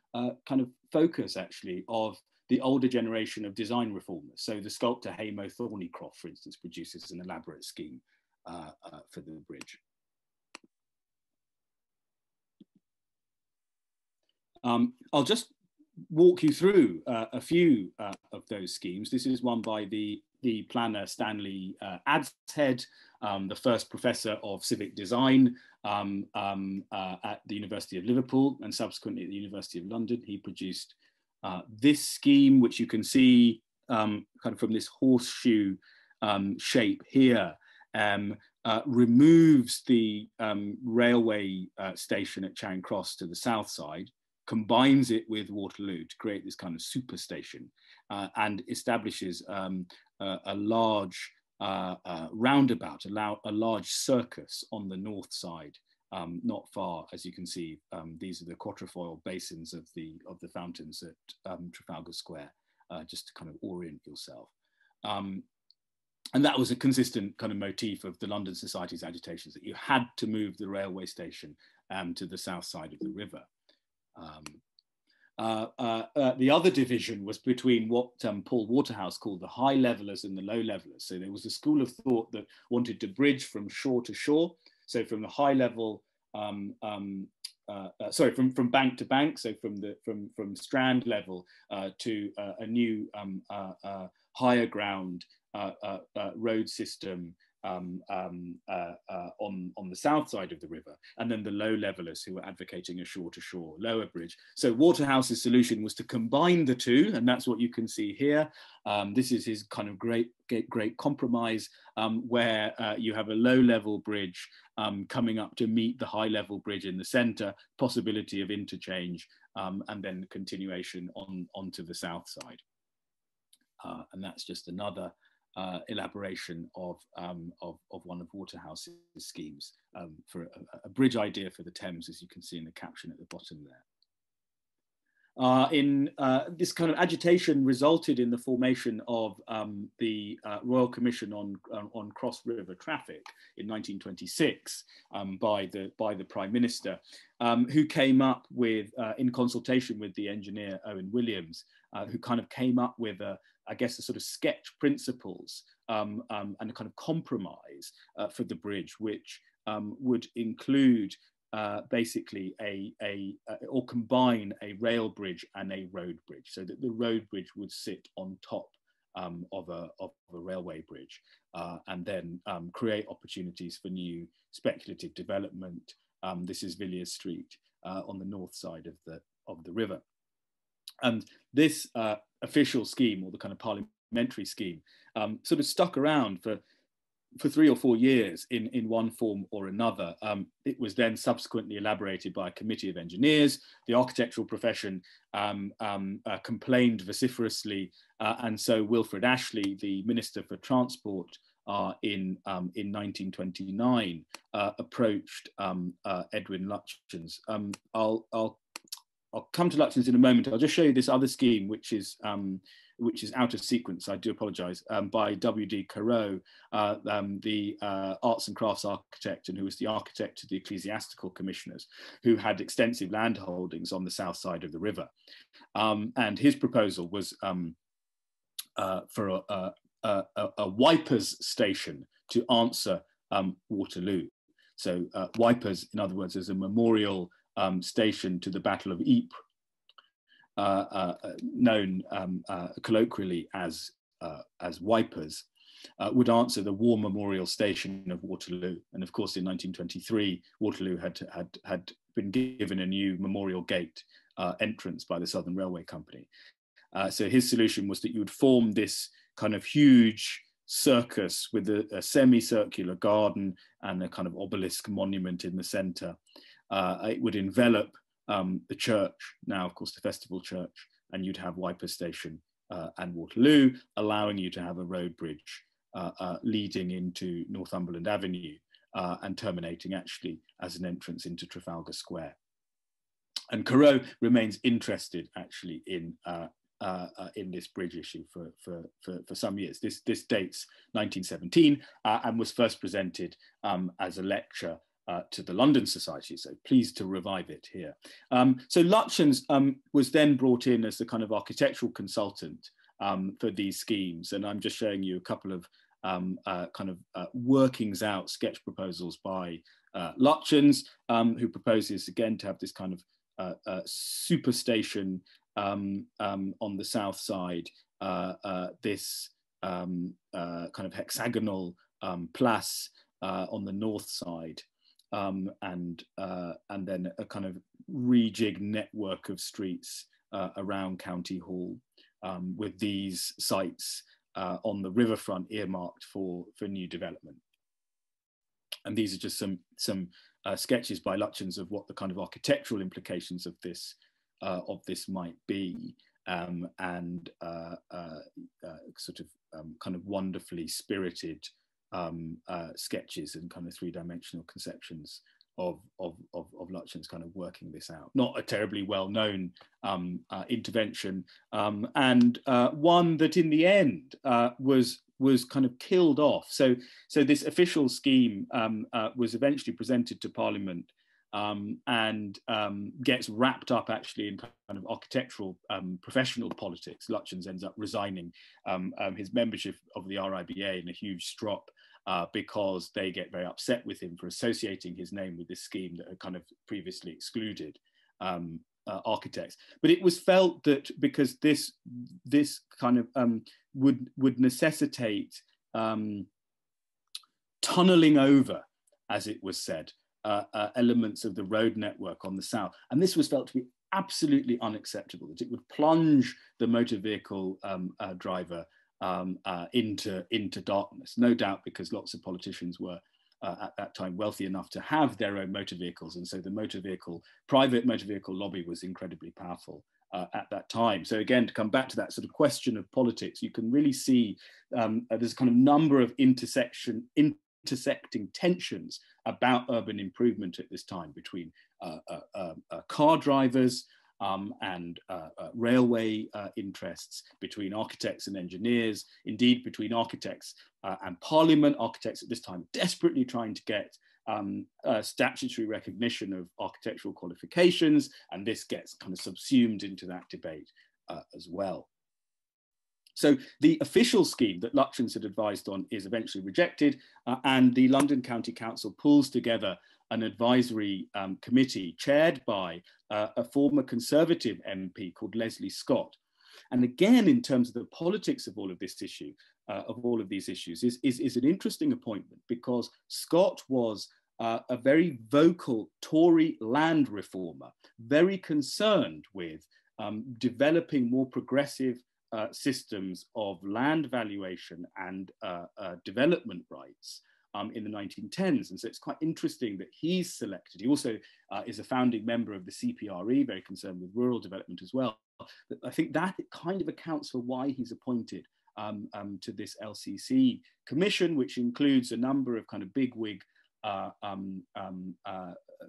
kind of focus, actually, of the older generation of design reformers. So the sculptor Hamo Thornycroft, for instance, produces an elaborate scheme for the bridge. I'll just walk you through a few of those schemes. This is one by the planner Stanley Adshead, the first professor of civic design at the University of Liverpool and subsequently at the University of London. He produced this scheme, which you can see kind of from this horseshoe shape here, removes the railway station at Charing Cross to the south side, combines it with Waterloo to create this kind of super station, and establishes a large roundabout, a large circus on the north side, not far, as you can see. These are the quatrefoil basins of the fountains at Trafalgar Square, just to kind of orient yourself. And that was a consistent kind of motif of the London Society's agitations, that you had to move the railway station to the south side of the river. The other division was between what Paul Waterhouse called the high levelers and the low levelers. So there was a school of thought that wanted to bridge from shore to shore. So from the high level, from bank to bank. So from Strand level to a new higher ground road system on the south side of the river, and then the low levelers who were advocating a shore-to-shore lower bridge. So Waterhouse's solution was to combine the two, and that's what you can see here. This is his kind of great compromise, where you have a low-level bridge coming up to meet the high-level bridge in the center, possibility of interchange, and then continuation onto the south side. And that's just another elaboration of one of Waterhouse's schemes for a bridge idea for the Thames, as you can see in the caption at the bottom there. This kind of agitation resulted in the formation of the Royal Commission on Cross River Traffic in 1926 by the Prime Minister, who came up with, in consultation with the engineer Owen Williams, who kind of came up with I guess, a sort of sketch principles and a kind of compromise for the bridge, which would include basically or combine a rail bridge and a road bridge, so that the road bridge would sit on top of a railway bridge, and then create opportunities for new speculative development. This is Villiers Street on the north side of the river. And this official scheme, or the kind of parliamentary scheme, sort of stuck around for 3 or 4 years in one form or another. It was then subsequently elaborated by a committee of engineers. The architectural profession complained vociferously, and so Wilfred Ashley, the Minister for Transport, in 1929, approached Edwin Lutyens. I'll come to Lutyens in a moment. I'll just show you this other scheme, which is out of sequence, I do apologise, by W.D. Corot, the arts and crafts architect, and who was the architect of the ecclesiastical commissioners, who had extensive land holdings on the south side of the river. And his proposal was for a wipers station to answer Waterloo. So wipers, in other words, as a memorial station to the Battle of Ypres, known colloquially as wipers, would answer the War Memorial Station of Waterloo. And of course, in 1923, Waterloo had been given a new memorial gate entrance by the Southern Railway Company. So his solution was that you would form this kind of huge circus with a semicircular garden and a kind of obelisk monument in the centre. It would envelop the church, now of course the Festival Church, and you'd have Wipers Station and Waterloo, allowing you to have a road bridge leading into Northumberland Avenue and terminating actually as an entrance into Trafalgar Square. And Corot remains interested actually in this bridge issue for some years. This dates 1917 and was first presented as a lecture to the London Society, so pleased to revive it here. So Lutyens was then brought in as the kind of architectural consultant for these schemes, and I'm just showing you a couple of workings out sketch proposals by Lutyens, who proposes again to have this kind of super station on the south side, this kind of hexagonal place on the north side, and then a kind of rejig network of streets around County Hall, with these sites on the riverfront earmarked for new development. And these are just some sketches by Lutyens of what the kind of architectural implications of this might be, and sort of kind of wonderfully spirited sketches and kind of three-dimensional conceptions of Lutyens kind of working this out. Not a terribly well-known intervention, and one that in the end was kind of killed off. So this official scheme was eventually presented to Parliament, and gets wrapped up actually in kind of architectural professional politics. Lutyens ends up resigning his membership of the RIBA in a huge strop, because they get very upset with him for associating his name with this scheme that had kind of previously excluded architects. But it was felt that because this kind of would necessitate tunneling over, as it was said, elements of the road network on the south. And this was felt to be absolutely unacceptable, that it would plunge the motor vehicle driver into darkness, no doubt because lots of politicians were at that time wealthy enough to have their own motor vehicles, and so the private motor vehicle lobby was incredibly powerful at that time. So again, to come back to that sort of question of politics, you can really see there's a kind of number of intersecting tensions about urban improvement at this time between car drivers, and railway interests, between architects and engineers, indeed between architects and Parliament. Architects at this time desperately trying to get statutory recognition of architectural qualifications, and this gets kind of subsumed into that debate as well. So the official scheme that Lutyens had advised on is eventually rejected, and the London County Council pulls together an advisory committee chaired by a former Conservative MP called Leslie Scott. And again, in terms of the politics of all of this issue, of all of these issues, is an interesting appointment, because Scott was a very vocal Tory land reformer, very concerned with developing more progressive systems of land valuation and development rights in the 1910s. And so it's quite interesting that he's selected. He also is a founding member of the CPRE, very concerned with rural development as well. I think that it kind of accounts for why he's appointed to this LCC commission, which includes a number of kind of bigwig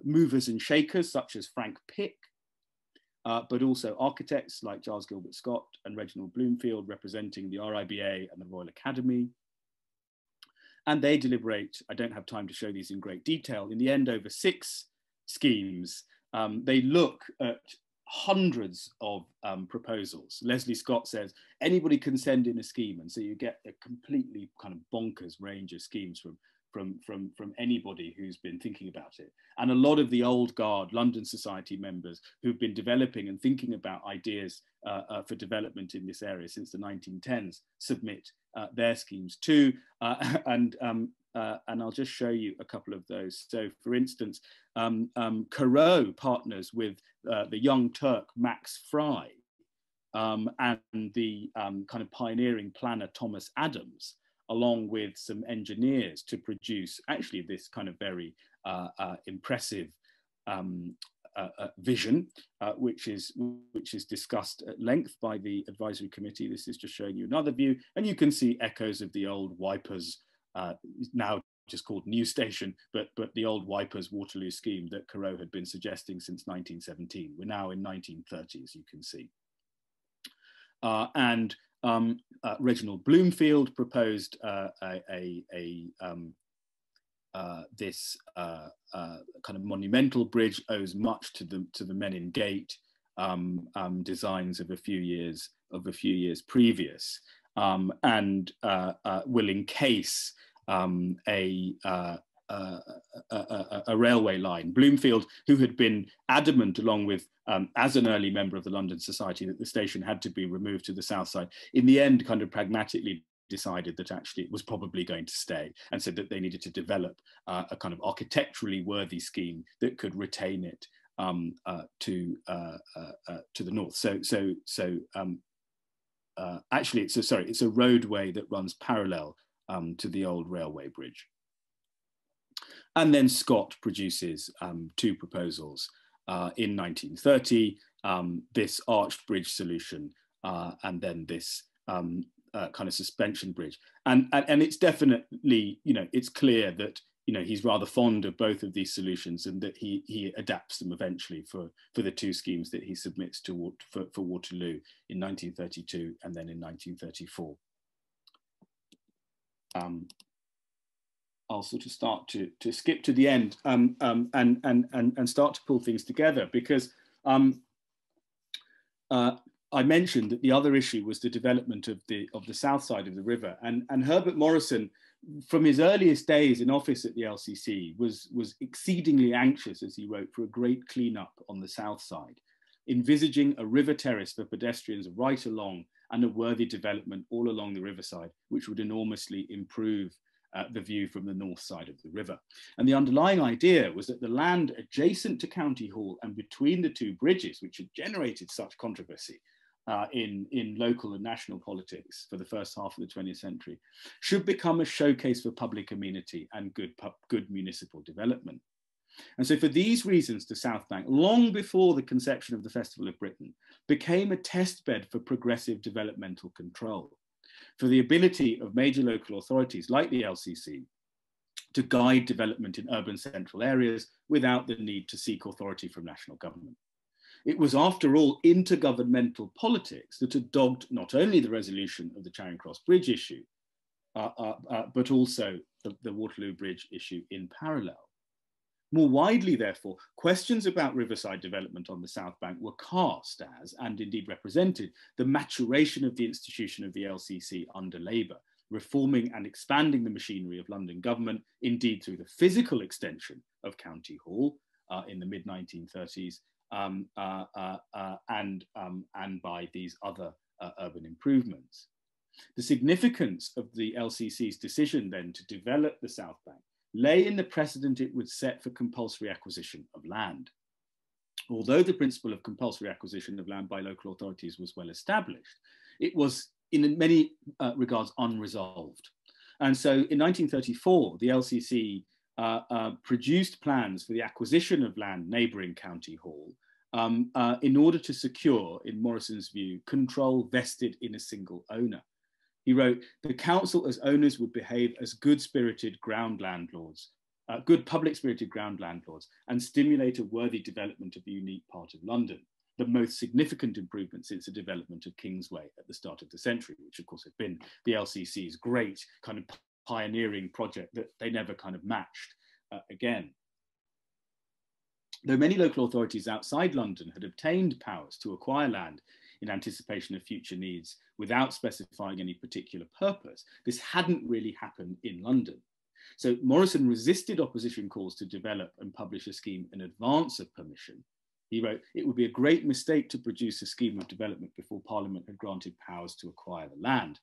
movers and shakers, such as Frank Pick, but also architects like Giles Gilbert Scott and Reginald Bloomfield, representing the RIBA and the Royal Academy. And they deliberate, I don't have time to show these in great detail, in the end over 6 schemes. They look at hundreds of proposals. Leslie Scott says anybody can send in a scheme, and so you get a completely kind of bonkers range of schemes from anybody who's been thinking about it. And a lot of the old guard London Society members who've been developing and thinking about ideas for development in this area since the 1910s submit their schemes too. And I'll just show you a couple of those. So for instance, Corot partners with the young Turk Max Fry and the kind of pioneering planner Thomas Adams, along with some engineers, to produce actually this kind of very impressive vision, which is discussed at length by the advisory committee. This is just showing you another view, and you can see echoes of the old Wipers, now just called New Station, but the old Wipers Waterloo scheme that Corot had been suggesting since 1917. We're now in 1930, as you can see. Reginald Bloomfield proposed this kind of monumental bridge, owes much to the Menin Gate designs of a few years previous, and will encase a railway line. Bloomfield, who had been adamant, along with as an early member of the London Society, that the station had to be removed to the south side, in the end kind of pragmatically decided that actually it was probably going to stay, and said that they needed to develop a kind of architecturally worthy scheme that could retain it to the north. Actually, it's a roadway that runs parallel to the old railway bridge. And then Scott produces 2 proposals in 1930, this arched bridge solution, and then this kind of suspension bridge. And it's definitely, it's clear that, he's rather fond of both of these solutions, and that he adapts them eventually for the 2 schemes that he submits for Waterloo in 1932 and then in 1934. I'll sort of start to skip to the end and start to pull things together, because I mentioned that the other issue was the development of the south side of the river, and Herbert Morrison, from his earliest days in office at the LCC, was exceedingly anxious, as he wrote, for a great cleanup on the south side, envisaging a river terrace for pedestrians right along, and a worthy development all along the riverside, which would enormously improve the view from the north side of the river. And the underlying idea was that the land adjacent to County Hall and between the 2 bridges, which had generated such controversy in local and national politics for the first half of the 20th century, should become a showcase for public amenity and good municipal development. And so for these reasons, the South Bank, long before the conception of the Festival of Britain, became a testbed for progressive developmental control, for the ability of major local authorities like the LCC to guide development in urban central areas without the need to seek authority from national government. It was, after all, intergovernmental politics that had dogged not only the resolution of the Charing Cross Bridge issue, but also the Waterloo Bridge issue in parallel. More widely, therefore, questions about riverside development on the South Bank were cast as, and indeed represented, the maturation of the institution of the LCC under Labour, reforming and expanding the machinery of London government, indeed through the physical extension of County Hall in the mid-1930s, and by these other urban improvements. The significance of the LCC's decision then to develop the South Bank lay in the precedent it would set for compulsory acquisition of land. Although the principle of compulsory acquisition of land by local authorities was well established, it was in many regards unresolved. And so in 1934, the LCC produced plans for the acquisition of land neighbouring County Hall in order to secure, in Morrison's view, control vested in a single owner. He wrote, "The council as owners would behave as good-spirited ground landlords, good public-spirited ground landlords, and stimulate a worthy development of the unique part of London, the most significant improvement since the development of Kingsway at the start of the century," which of course had been the LCC's great kind of pioneering project that they never kind of matched again. Though many local authorities outside London had obtained powers to acquire land in anticipation of future needs without specifying any particular purpose, this hadn't really happened in London. So Morrison resisted opposition calls to develop and publish a scheme in advance of permission. He wrote, "It would be a great mistake to produce a scheme of development before Parliament had granted powers to acquire the land.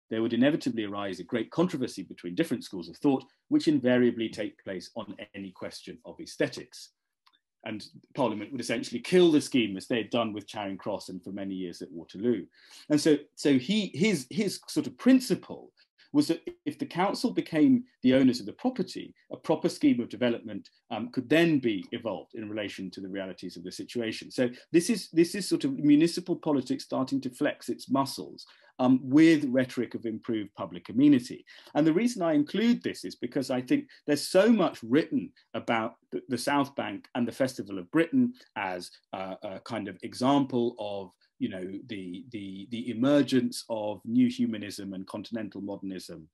There would inevitably arise a great controversy between different schools of thought, which invariably take place on any question of aesthetics." And Parliament would essentially kill the scheme as they had done with Charing Cross and for many years at Waterloo. And so his sort of principle was that if the council became the owners of the property, a proper scheme of development could then be evolved in relation to the realities of the situation. So this is sort of municipal politics starting to flex its muscles with rhetoric of improved public amenity. And the reason I include this is because I think there's so much written about the South Bank and the Festival of Britain as a kind of example of, you know, the emergence of new humanism and continental modernism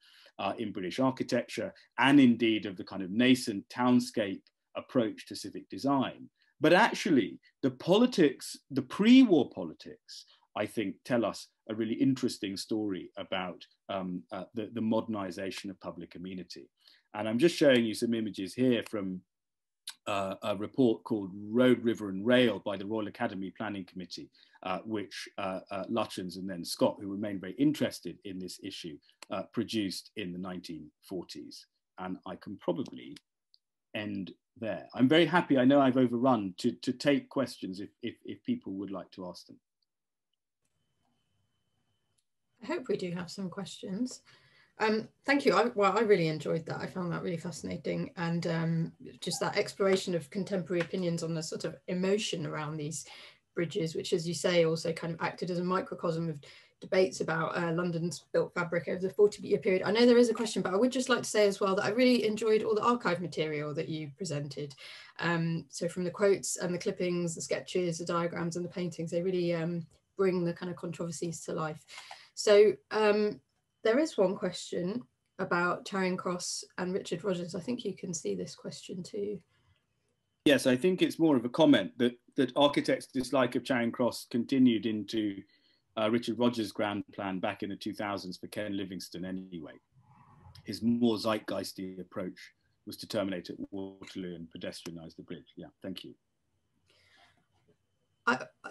in British architecture, and indeed of the kind of nascent townscape approach to civic design. But actually, the politics, the pre-war politics, I think, tell us a really interesting story about the modernization of public amenity. And I'm just showing you some images here from a report called Road, River and Rail by the Royal Academy Planning Committee, which Lutyens and then Scott, who remained very interested in this issue, produced in the 1940s. And I can probably end there. I'm very happy, I know I've overrun, to take questions if people would like to ask them. I hope we do have some questions. Thank you. I really enjoyed that. I found that really fascinating, and just that exploration of contemporary opinions on the sort of emotion around these bridges, which, as you say, also kind of acted as a microcosm of debates about London's built fabric over the 40-year period. I know there is a question, but I would just like to say as well that I really enjoyed all the archive material that you presented. So from the quotes and the clippings, the sketches, the diagrams and the paintings, they really bring the kind of controversies to life. So there is one question about Charing Cross and Richard Rogers. I think you can see this question too. Yes, I think it's more of a comment that architects' dislike of Charing Cross continued into Richard Rogers' grand plan back in the 2000s for Ken Livingstone anyway. His more zeitgeisty approach was to terminate at Waterloo and pedestrianise the bridge. Yeah, thank you.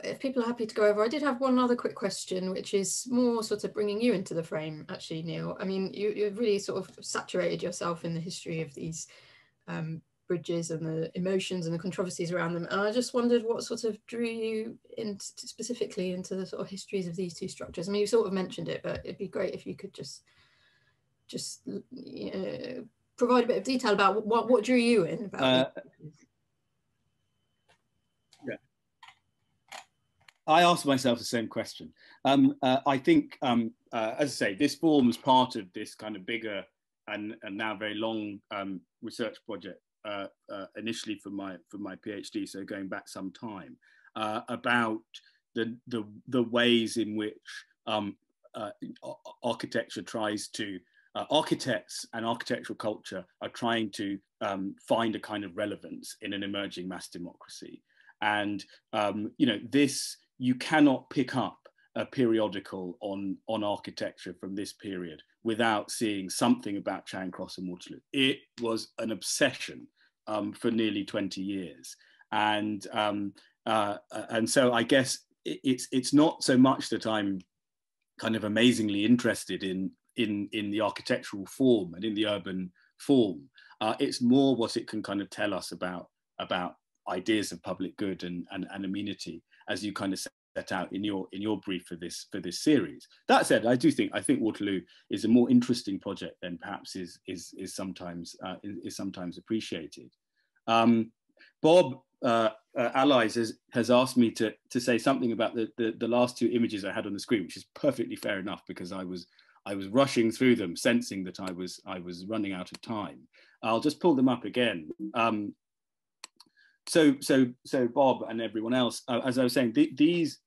If people are happy to go over, I did have one other quick question, which is more sort of bringing you into the frame, actually, Neal. I mean, you've really sort of saturated yourself in the history of these bridges and the emotions and the controversies around them. And I just wondered what sort of drew you specifically into the sort of histories of these two structures. I mean, you sort of mentioned it, but it'd be great if you could just provide a bit of detail about what drew you in about I asked myself the same question. I think, as I say, this forms part of this kind of bigger and now very long research project, initially for my PhD, so going back some time. about the ways in which architecture tries to, architects and architectural culture are trying to find a kind of relevance in an emerging mass democracy. And, you know, this, you cannot pick up a periodical on architecture from this period without seeing something about Charing Cross and Waterloo. It was an obsession for nearly 20 years. And so I guess it's not so much that I'm kind of amazingly interested in the architectural form and in the urban form. It's more what it can kind of tell us about ideas of public good and amenity, as you kind of set out in your brief for this series. That said, I think Waterloo is a more interesting project than perhaps is sometimes appreciated. Bob Allies has asked me to say something about the last two images I had on the screen, which is perfectly fair enough, because I was rushing through them, sensing that I was running out of time. I'll just pull them up again. So Bob and everyone else, as I was saying, these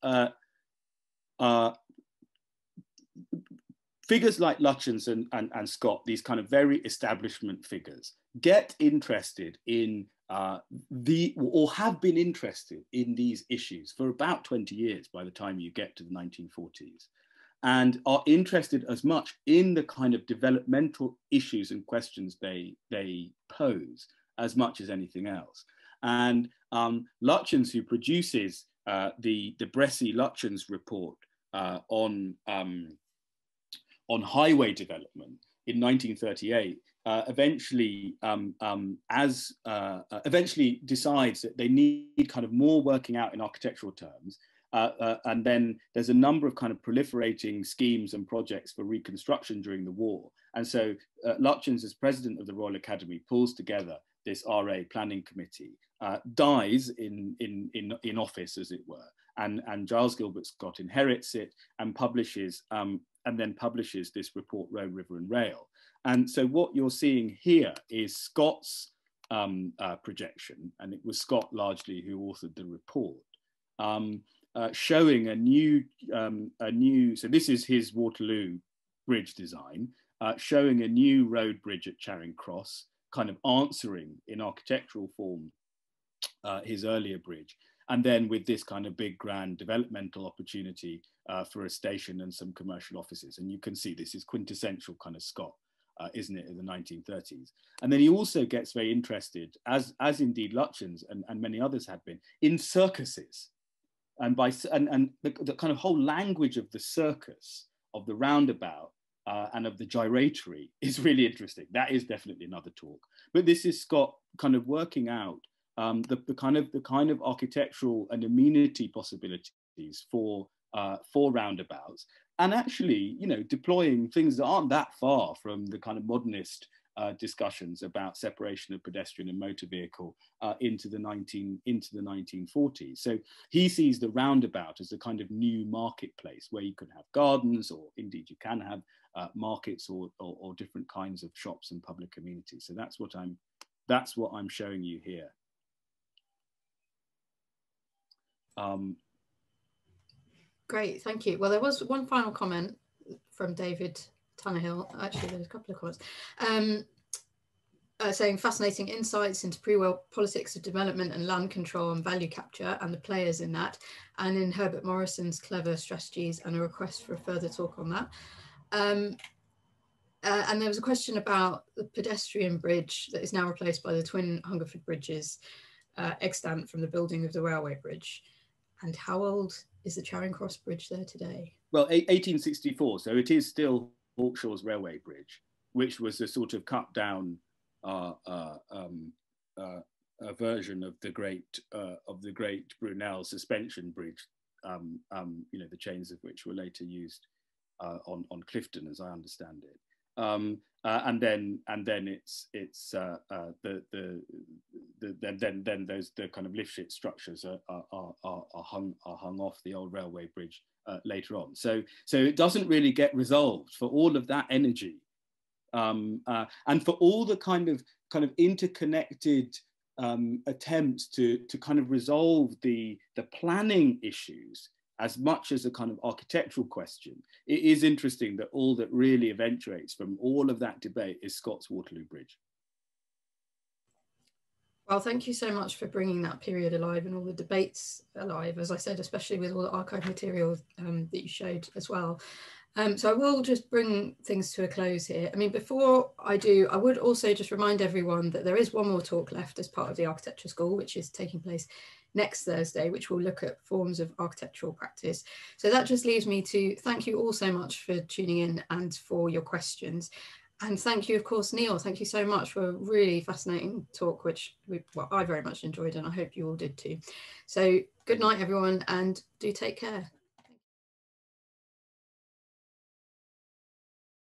figures like Lutyens and Scott, these kind of very establishment figures, get interested in or have been interested in these issues for about 20 years by the time you get to the 1940s, and are interested as much in the kind of developmental issues and questions they pose as much as anything else. And Lutyens, who produces the Bressie-Lutyens report on highway development in 1938, eventually decides that they need kind of more working out in architectural terms. And then there's a number of kind of proliferating schemes and projects for reconstruction during the war. And so Lutyens, as president of the Royal Academy, pulls together this RA planning committee, dies in office, as it were, and Giles Gilbert Scott inherits it and publishes this report, Road, River and Rail. And so what you're seeing here is Scott's projection, and it was Scott largely who authored the report, showing a new, so this is his Waterloo Bridge design, showing a new road bridge at Charing Cross, kind of answering in architectural form his earlier bridge. And then with this kind of big grand developmental opportunity for a station and some commercial offices. And you can see this is quintessential kind of Scott, isn't it, in the 1930s. And then he also gets very interested, as indeed Lutyens and many others had been, in circuses. And the kind of whole language of the circus, of the roundabout, and of the gyratory is really interesting. That is definitely another talk. But this is Scott kind of working out the kind of architectural and amenity possibilities for roundabouts, and actually, you know, deploying things that aren't that far from the kind of modernist discussions about separation of pedestrian and motor vehicle into the 1940s. So he sees the roundabout as a kind of new marketplace where you can have gardens, or indeed you can have markets or different kinds of shops and public amenities. So that's what I'm showing you here. Great, thank you. Well, there was one final comment from David Tannehill. Actually, there's a couple of comments. Saying fascinating insights into pre-war politics of development and land control and value capture and the players in that, and in Herbert Morrison's clever strategies, and a request for a further talk on that. And there was a question about the pedestrian bridge that is now replaced by the twin Hungerford bridges extant from the building of the railway bridge. And how old is the Charing Cross Bridge there today? Well, 1864, so it is still Hawkshaw's Railway Bridge, which was a sort of cut down version of the great Brunel suspension bridge. You know, the chains of which were later used on Clifton, as I understand it. And then it's then those the kind of lift shit structures are hung off the old railway bridge later on. So it doesn't really get resolved for all of that energy, and for all the kind of interconnected attempts to kind of resolve the planning issues as much as a kind of architectural question, it is interesting that all that really eventuates from all of that debate is Scott's Waterloo Bridge. Well, thank you so much for bringing that period alive and all the debates alive, as I said, especially with all the archive material that you showed as well. So I will just bring things to a close here. I mean, before I do, I would also just remind everyone that there is one more talk left as part of the Architecture School, which is taking place next Thursday, which will look at forms of architectural practice. So that just leaves me to thank you all so much for tuning in and for your questions. And thank you, of course, Neal. Thank you so much for a really fascinating talk, which I very much enjoyed, and I hope you all did too. So good night, everyone, and do take care.